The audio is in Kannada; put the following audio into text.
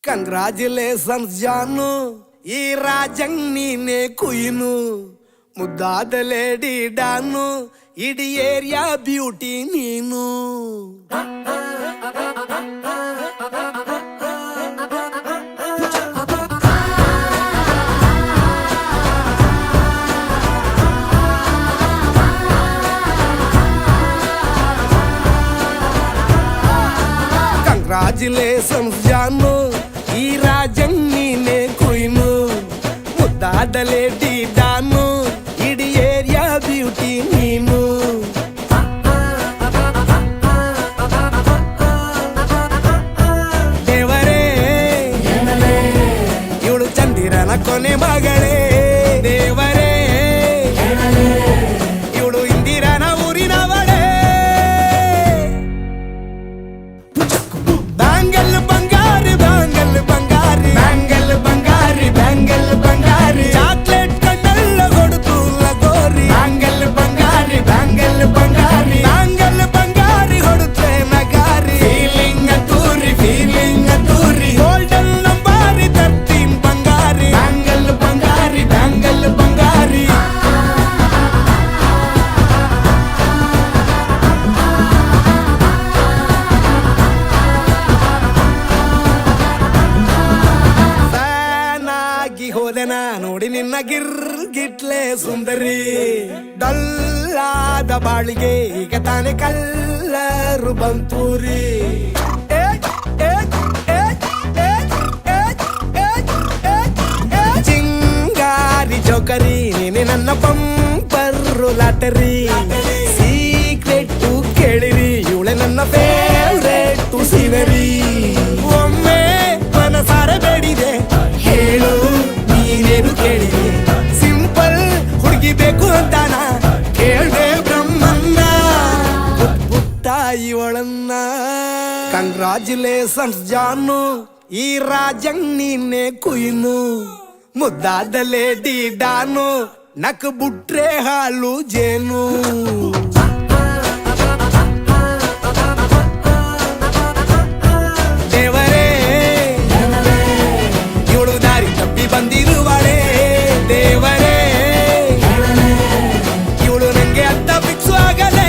ಕಂಗ್ರಾಚುಲೇಷನ್ಸ್ ಜಾನು, ಈ ರಾಜಂಗ್ ನೀನೆ ಕುಯ್ನು, ಮುದ್ದಾದ ಲೇಡಿ ಡಾನು, ಇಡೀ ಏರಿಯಾ ಬ್ಯೂಟಿ ನೀನು. ಕಂಗ್ರಾಚುಲೇಷನ್ಸ್ ಜಾನು, ಈ ರಾಜಂಗ್ ನೀನೆ ಕುಯ್ನು, ಮುದ್ದಾದ ಲೇಡಿ ಡಾನು, ಇಡೀ ಏರಿಯಾ ಬ್ಯೂಟಿ ನೀನು. ದೇವರೇ ಇವಳು ಚಂದಿರನ ಕೊನೆ ಮಗಳೇ, ದೇವರೇ ಇವಳು ಇಂದಿರನ ಊರಿನವಳೇ. ಬ್ಯಾಂಗಲ್ ಬಂಗಾರಿ ಬ್ಯಾಂಗಲ್ ಬಂಗಾರಿ ಬ್ಯಾಂಗಲ್ ಬಂಗಾರಿ ಬ್ಯಾಂಗಲ್ ಬಂಗಾರಿ, ಚಾಕ್ಲೇಟ್ ಕಣ್ಣೆಲ್ಲ ಕೊಡುತ್ತು ಲಗೋರಿ. ಬ್ಯಾಂಗಲ್ ಬಂಗಾರಿ ಬ್ಯಾಂಗಲ್ ಬಂಗಾರಿ ಬ್ಯಾಂಗಲ್ ಬಂಗಾರಿ ಹೊಡುತ್ತೆ ನಗಾರಿ. ಫೀಲಿಂಗ್ ಅತೂರಿ ಗೋಲ್ಡನ್ ನಂಬಾರಿ 13 ಬಂಗಾರಿ. ಬ್ಯಾಂಗಲ್ ಬಂಗಾರಿ ಬ್ಯಾಂಗಲ್ ಬಂಗಾರಿ. ಹೋದೆನಾ ನೋಡಿ ನಿನ್ನ ಗಿರ್ಗಿಟ್ಲೆ ಸುಂದರಿ, ಡಲ್ಲಾದ ಬಾಳಿಗೆ ಈಗ ತಾನೆ ಕಲ್ಲರು ಬಂತೂರಿ. ಚಿಂಗಾರಿ ಜೋಕರಿ ನೀನೆ ನನ್ನ ಬಂಪರು ಲಾಟರಿ. ಸೀಕ್ರೆಟ್ ಕೇಳಿರಿ ಇವಳೆ ನನ್ನ ಫೇವ್ರೇಟ್ ಸಿನರಿ. ಒಮ್ಮೆ ಮನಸಾರೆ ಬೇಡಿದೆ ಹೇಳು ನೀನೇನು ಕೇಳಿದೆ, ಸಿಂಪಲ್ ಹುಡುಗಿ ಬೇಕು ಅಂತಾನ ಕೇಳ್ದೆ ಬ್ರಹ್ಮನ್ನ ಪುಟ್ಟ ಇವಳನ್ನ. ಕಂಗ್ರಾಚುಲೇಷನ್ಸ್ ಜಾನು, ಈ ರಾಜಂಗ್ ನೀನೆ ಕುಯ್ನು, ಮುದ್ದಾದ ಲೇಡಿ ಡಾನು, ನಕ್ ಬುಟ್ರೆ ಹಾಲು ಜೇನು. ದೇವರೇ ಇವಳು ದಾರಿ ತಪ್ಪಿ ಬಂದಿರುವಳೆ, ದೇವರೇ ಇವಳು ನಂಗೆ ಅಂತ ಫಿಕ್ಸ್ ಆಗಲೇ.